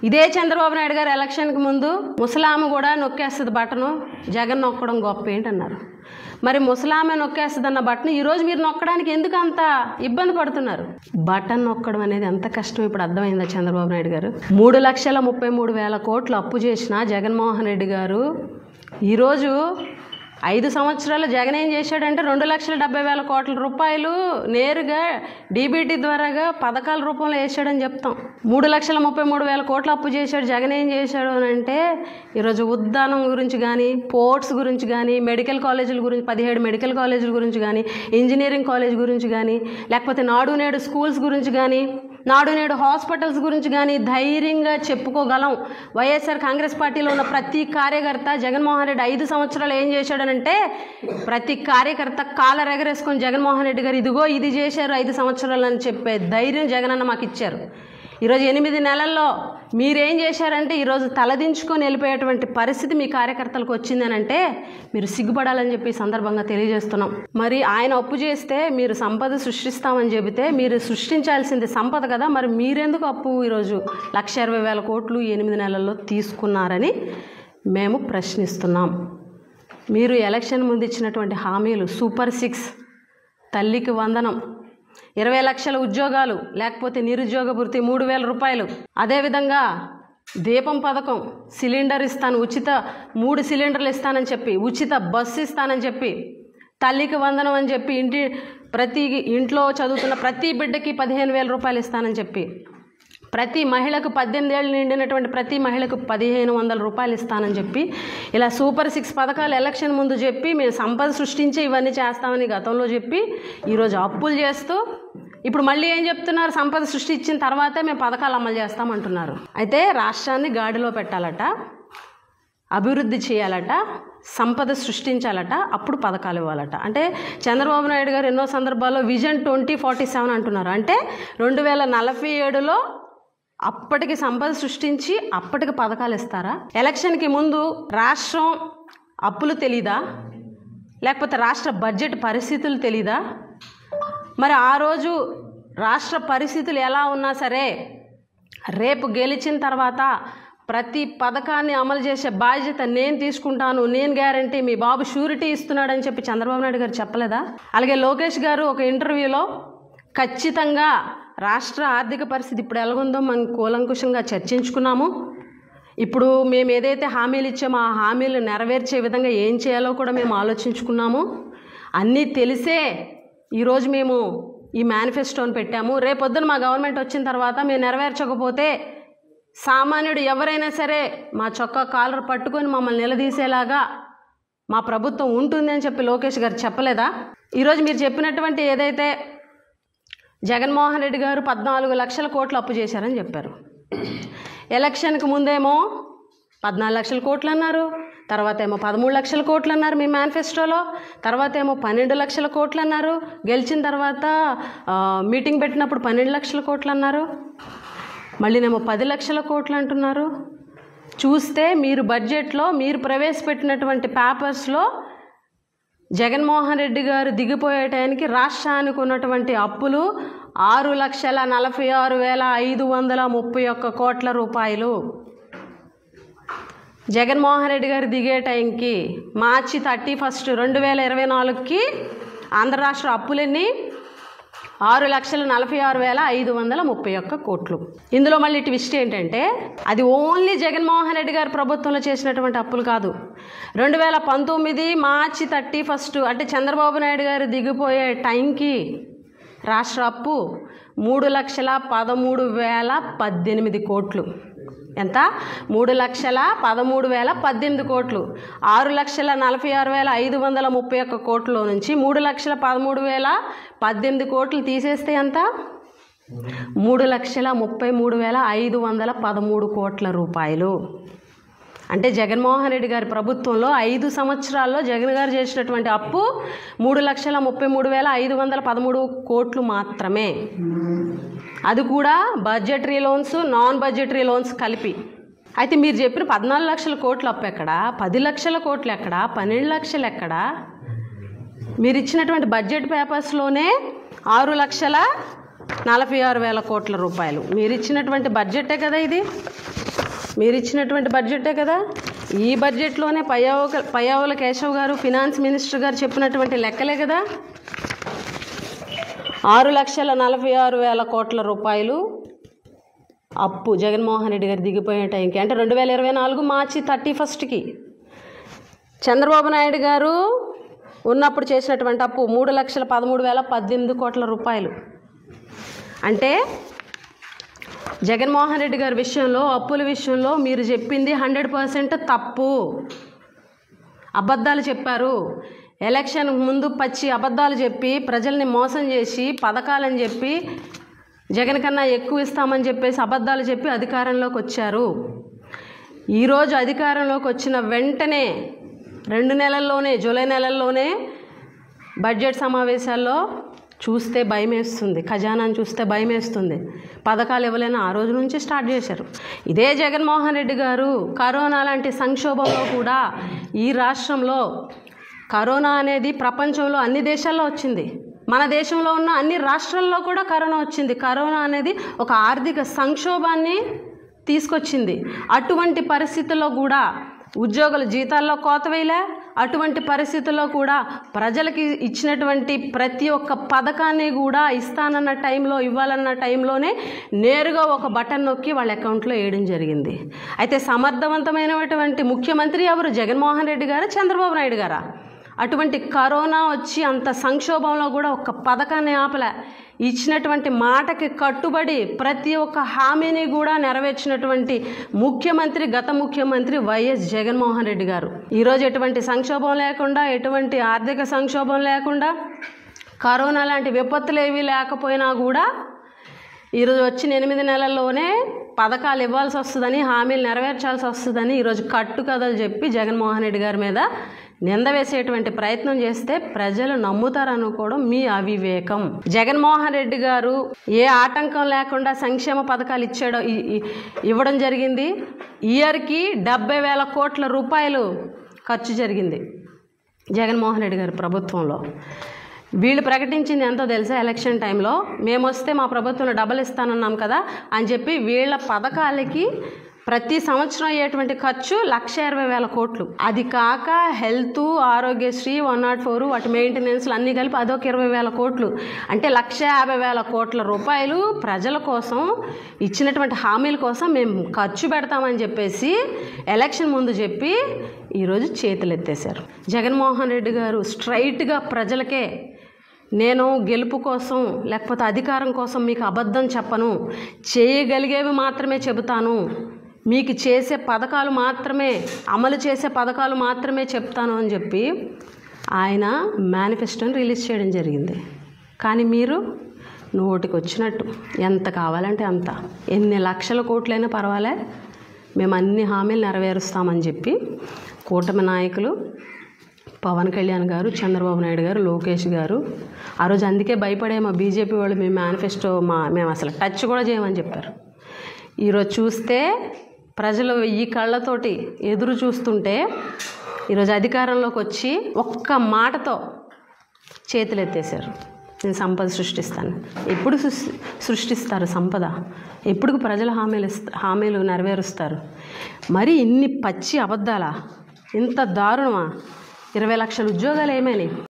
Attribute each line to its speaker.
Speaker 1: ఇదే చంద్రబాబు నాయుడు గారు ఎలక్షన్కి ముందు ముసలామె కూడా నొక్కేస్తుంది బటను, జగన్ నొక్కడం గొప్ప ఏంటన్నారు. మరి ముసలామె నొక్కేస్తుందన్న బటన్ ఈరోజు మీరు నొక్కడానికి ఎందుకు అంత ఇబ్బంది పడుతున్నారు? బటన్ నొక్కడం అనేది ఎంత కష్టం ఇప్పుడు అర్థమైందా చంద్రబాబు నాయుడు గారు? 3,33,000 కోట్లు అప్పు చేసిన జగన్మోహన్ రెడ్డి గారు ఈరోజు 5 సంవత్సరాలు జగన్ ఏం చేశాడంటే 2,70,000 కోట్ల రూపాయలు నేరుగా డీబీటీ ద్వారాగా పథకాల రూపంలో వేసాడని చెప్తాం. 3,33,000 కోట్లు అప్పు చేశాడు. జగన్ ఏం చేశాడు అని అంటే ఈరోజు ఉద్దానం గురించి కానీ, పోర్ట్స్ గురించి కానీ, మెడికల్ కాలేజీల గురించి 17 మెడికల్ కాలేజీల గురించి కానీ, ఇంజనీరింగ్ కాలేజ్ గురించి కానీ, లేకపోతే నాడు నేడు స్కూల్స్ గురించి కానీ, నాడు నేడు హాస్పిటల్స్ గురించి కానీ ధైర్యంగా చెప్పుకోగలం. వైఎస్ఆర్ కాంగ్రెస్ పార్టీలో ఉన్న ప్రతి కార్యకర్త జగన్మోహన్ రెడ్డి 5 సంవత్సరాలు ఏం చేశాడనంటే ప్రతి కార్యకర్త కాలర్ ఎగరేసుకొని జగన్మోహన్ రెడ్డి గారు ఇదిగో ఇది చేశారు 5 సంవత్సరాలు అని చెప్పే ధైర్యం జగనన్న మాకు ఇచ్చారు. ఈరోజు 8 నెలల్లో మీరేం చేశారంటే ఈరోజు తలదించుకొని వెళ్ళిపోయేటువంటి పరిస్థితి మీ కార్యకర్తలకు వచ్చిందనంటే మీరు సిగ్గుపడాలని చెప్పి సందర్భంగా తెలియజేస్తున్నాం. మరి ఆయన అప్పు చేస్తే మీరు సంపద సృష్టిస్తామని చెబితే మీరు సృష్టించాల్సింది సంపద కదా, మరి మీరెందుకు అప్పు ఈరోజు 1,20,000 కోట్లు 8 నెలల్లో తీసుకున్నారని మేము ప్రశ్నిస్తున్నాం. మీరు ఎలక్షన్ ముందు ఇచ్చినటువంటి హామీలు సూపర్ 6, తల్లికి వందనం, 20 లక్షల ఉద్యోగాలు, లేకపోతే నిరుద్యోగ భృతి 3,000 రూపాయలు, అదేవిధంగా దీపం పథకం, సిలిండర్ ఇస్తాను, ఉచిత 3 సిలిండర్లు ఇస్తానని చెప్పి, ఉచిత బస్సు ఇస్తానని చెప్పి, తల్లికి వందనం అని చెప్పి ప్రతి ఇంట్లో చదువుతున్న ప్రతి బిడ్డకి 15,000 రూపాయలు ఇస్తానని చెప్పి, ప్రతి మహిళకు 18 ఏళ్ళు నిండినటువంటి ప్రతి మహిళకు 1,500 రూపాయలు ఇస్తానని చెప్పి ఇలా సూపర్ 6 పథకాలు ఎలక్షన్ ముందు చెప్పి మేము సంపద సృష్టించి ఇవన్నీ చేస్తామని గతంలో చెప్పి ఈరోజు అప్పులు చేస్తూ ఇప్పుడు మళ్ళీ ఏం చెప్తున్నారు? సంపద సృష్టించిన తర్వాతే మేము పథకాలు అమలు చేస్తామంటున్నారు. అయితే రాష్ట్రాన్ని గాడిలో పెట్టాలట, అభివృద్ధి చేయాలట, సంపద సృష్టించాలట, అప్పుడు పథకాలు ఇవ్వాలట. అంటే చంద్రబాబు నాయుడు గారు ఎన్నో సందర్భాల్లో విజన్ 2047 అంటున్నారు. అంటే 2047లో అప్పటికి సంపద సృష్టించి అప్పటికి పథకాలు ఇస్తారా? ఎలక్షన్కి ముందు రాష్ట్రం అప్పులు తెలీదా? లేకపోతే రాష్ట్ర బడ్జెట్ పరిస్థితులు తెలీదా? మరి ఆ రోజు రాష్ట్ర పరిస్థితులు ఎలా ఉన్నా సరే రేపు గెలిచిన తర్వాత ప్రతి పథకాన్ని అమలు చేసే బాధ్యత నేను తీసుకుంటాను, నేను గ్యారంటీ, మీ బాబు షూరిటీ ఇస్తున్నాడని చెప్పి చంద్రబాబు నాయుడు గారు చెప్పలేదా? అలాగే లోకేష్ గారు ఒక ఇంటర్వ్యూలో ఖచ్చితంగా రాష్ట్ర ఆర్థిక పరిస్థితి ఇప్పుడు ఎలాగుందో మనం కూలంకుషంగా చర్చించుకున్నాము. ఇప్పుడు మేము ఏదైతే హామీలు ఇచ్చామో ఆ హామీలు నెరవేర్చే విధంగా ఏం చేయాలో కూడా మేము ఆలోచించుకున్నాము. అన్నీ తెలిసే ఈరోజు మేము ఈ మేనిఫెస్టోని పెట్టాము. రేపొద్దున మా గవర్నమెంట్ వచ్చిన తర్వాత మేము నెరవేర్చకపోతే సామాన్యుడు ఎవరైనా సరే మా చొక్కా కాలర్ పట్టుకొని మమ్మల్ని నిలదీసేలాగా మా ప్రభుత్వం ఉంటుంది అని చెప్పి లోకేష్ గారు చెప్పలేదా? ఈరోజు మీరు చెప్పినటువంటి ఏదైతే జగన్మోహన్ రెడ్డి గారు 14 లక్షల కోట్లు అప్పు చేశారని చెప్పారు. ఎలక్షన్కి ముందేమో 14 లక్షల కోట్లు అన్నారు, తర్వాత ఏమో 13 లక్షల కోట్లు అన్నారు మీ మేనిఫెస్టోలో, తర్వాత ఏమో 12 లక్షల కోట్లు అన్నారు, గెలిచిన తర్వాత మీటింగ్ పెట్టినప్పుడు 12 లక్షల కోట్లు అన్నారు, మళ్ళీనేమో 10 లక్షల కోట్లు అంటున్నారు. చూస్తే మీరు బడ్జెట్లో మీరు ప్రవేశపెట్టినటువంటి పేపర్స్లో జగన్మోహన్ రెడ్డి గారు దిగిపోయే టైంకి రాష్ట్రానికి ఉన్నటువంటి అప్పులు 6,46,531 కోట్ల రూపాయలు. జగన్మోహన్ రెడ్డి గారు దిగే టైంకి మార్చి 31, 2024కి ఆంధ్ర రాష్ట్ర అప్పులన్నీ 6,46,531 కోట్లు. ఇందులో మళ్ళీ ట్విస్ట్ ఏంటంటే అది ఓన్లీ జగన్మోహన్ రెడ్డి గారి ప్రభుత్వంలో చేసినటువంటి అప్పులు కాదు. 2019 మార్చి 31 అంటే చంద్రబాబు నాయుడు గారు దిగిపోయే టైంకి రాష్ట్ర అప్పు 3,13,018 కోట్లు. ఎంత? 3,13,018 కోట్లు. 6,46,531 కోట్లలో నుంచి 3,13,018 కోట్లు తీసేస్తే ఎంత? 3,33,513 కోట్ల రూపాయలు. అంటే జగన్మోహన్ రెడ్డి గారి ప్రభుత్వంలో 5 సంవత్సరాల్లో జగన్ గారు చేసినటువంటి అప్పు 3,33,513 కోట్లు మాత్రమే. అది కూడా budgetary loans, non budgetary loans కలిపి. అయితే మీరు చెప్పిన 14 లక్షల కోట్లు అప్పు ఎక్కడా? 10 లక్షల కోట్లు ఎక్కడా? 12 లక్షలు ఎక్కడా? మీరు ఇచ్చినటువంటి బడ్జెట్ పేపర్స్లోనే 6,46,000 కోట్ల రూపాయలు. మీరు ఇచ్చినటువంటి బడ్జెటే కదా ఇది. మీరు ఇచ్చినటువంటి బడ్జెటే కదా. ఈ బడ్జెట్లోనే పయ్యావుల కేశవ్ గారు ఫినాన్స్ మినిస్టర్ గారు చెప్పినటువంటి లెక్కలే కదా. 6,46,000 కోట్ల రూపాయలు అప్పు జగన్మోహన్ రెడ్డి గారు దిగిపోయే టైంకి, అంటే 2024 మార్చి 31కి చంద్రబాబు నాయుడు గారు ఉన్నప్పుడు చేసినటువంటి అప్పు 3,13,018 కోట్ల రూపాయలు. అంటే జగన్మోహన్ రెడ్డి గారి విషయంలో, అప్పుల విషయంలో మీరు చెప్పింది 100% తప్పు. అబద్ధాలు చెప్పారు. ఎలక్షన్ ముందు పచ్చి అబద్ధాలు చెప్పి ప్రజల్ని మోసం చేసి పథకాలని చెప్పి జగన్ కన్నా ఎక్కువ ఇస్తామని చెప్పేసి అబద్ధాలు చెప్పి అధికారంలోకి వచ్చారు. ఈరోజు అధికారంలోకి వచ్చిన వెంటనే 2 నెలల్లోనే, జూలై నెలల్లోనే బడ్జెట్ సమావేశాల్లో చూస్తే భయమేస్తుంది, ఖజానాను చూస్తే భయమేస్తుంది. పథకాలు ఇవ్వలేని ఆ రోజు నుంచి స్టార్ట్ చేశారు. ఇదే జగన్మోహన్ రెడ్డి గారు కరోనా లాంటి సంక్షోభంలో కూడా ఈ రాష్ట్రంలో, కరోనా అనేది ప్రపంచంలో అన్ని దేశాల్లో వచ్చింది, మన దేశంలో ఉన్న అన్ని రాష్ట్రాల్లో కూడా కరోనా వచ్చింది. కరోనా అనేది ఒక ఆర్థిక సంక్షోభాన్ని తీసుకొచ్చింది. అటువంటి పరిస్థితుల్లో కూడా ఉద్యోగుల జీతాల్లో కోత వేయలే. అటువంటి పరిస్థితుల్లో కూడా ప్రజలకి ఇచ్చినటువంటి ప్రతి ఒక్క పథకాన్ని కూడా ఇస్తానన్న టైంలో, ఇవ్వాలన్న టైంలోనే నేరుగా ఒక బటన్ నొక్కి వాళ్ళ అకౌంట్లో వేయడం జరిగింది. అయితే సమర్థవంతమైనటువంటి ముఖ్యమంత్రి ఎవరు? జగన్మోహన్ రెడ్డి గారా, చంద్రబాబు నాయుడు గారా? అటువంటి కరోనా వచ్చి అంత సంక్షోభంలో కూడా ఒక్క పథకాన్ని ఆపలే. ఇచ్చినటువంటి మాటకి కట్టుబడి ప్రతి ఒక్క హామీని కూడా నెరవేర్చినటువంటి ముఖ్యమంత్రి, గత ముఖ్యమంత్రి వైఎస్ జగన్మోహన్ రెడ్డి గారు. ఈరోజు ఎటువంటి సంక్షోభం లేకుండా, ఎటువంటి ఆర్థిక సంక్షోభం లేకుండా, కరోనా లాంటి విపత్తులు ఏవి లేకపోయినా కూడా ఈరోజు వచ్చిన 8 నెలల్లోనే పథకాలు ఇవ్వాల్సి వస్తుందని, హామీలు నెరవేర్చాల్సి వస్తుందని ఈరోజు కట్టుకథలు చెప్పి జగన్మోహన్ రెడ్డి గారి మీద నింద వేసేటువంటి ప్రయత్నం చేస్తే ప్రజలు నమ్ముతారనుకోవడం మీ అవివేకం. జగన్మోహన్ రెడ్డి గారు ఏ ఆటంకం లేకుండా సంక్షేమ పథకాలు ఇవ్వడం జరిగింది. ఇయర్కి 70,000 కోట్ల రూపాయలు ఖర్చు జరిగింది జగన్మోహన్ రెడ్డి గారి ప్రభుత్వంలో. వీళ్ళు ప్రకటించింది ఎంతో తెలుసా? ఎలక్షన్ టైంలో మేము వస్తే మా ప్రభుత్వంలో డబ్బులు ఇస్తానన్నాం కదా అని చెప్పి వీళ్ళ పథకాలకి ప్రతి సంవత్సరం అయ్యేటువంటి ఖర్చు 1,20,000 కోట్లు. అది కాక హెల్త్, ఆరోగ్యశ్రీ, 104 వాటి మెయింటెనెన్స్లు అన్నీ కలిపి అదొక 20,000 కోట్లు. అంటే 1,50,000 కోట్ల రూపాయలు ప్రజల కోసం ఇచ్చినటువంటి హామీల కోసం మేము ఖర్చు పెడతామని చెప్పేసి ఎలక్షన్ ముందు చెప్పి ఈరోజు చేతులు ఎత్తేశారు. జగన్మోహన్ రెడ్డి గారు స్ట్రైట్గా ప్రజలకే, నేను గెలుపు కోసం లేకపోతే అధికారం కోసం మీకు అబద్ధం చెప్పను, చేయగలిగేవి మాత్రమే చెబుతాను, మీకు చేసే పథకాలు మాత్రమే, అమలు చేసే పథకాలు మాత్రమే చెప్తాను అని చెప్పి ఆయన మేనిఫెస్టోని రిలీజ్ చేయడం జరిగింది. కానీ మీరు నోటికి వచ్చినట్టు ఎంత కావాలంటే అంత, ఎన్ని లక్షల కోట్లైనా పర్వాలే, మేము అన్ని హామీలు నెరవేరుస్తామని చెప్పి కూటమి నాయకులు పవన్ కళ్యాణ్ గారు, చంద్రబాబు నాయుడు గారు, లోకేష్ గారు ఆ రోజు అందుకే భయపడే మా బీజేపీ వాళ్ళు మేము మేనిఫెస్టో మేము అసలు టచ్ కూడా చేయమని చెప్పారు. ఈరోజు చూస్తే ప్రజలు ఈ కళ్ళతోటి ఎదురు చూస్తుంటే ఈరోజు అధికారంలోకి వచ్చి ఒక్క మాటతో చేతులు ఎత్తేసారు. నేను సంపద సృష్టిస్తాను. ఎప్పుడు సృష్టిస్తారు సంపద? ఎప్పుడు ప్రజల హామీలు నెరవేరుస్తారు? మరి ఇన్ని పచ్చి అబద్ధాలా? ఇంత దారుణమా? 20 లక్షల ఉద్యోగాలు ఏమైనాయి?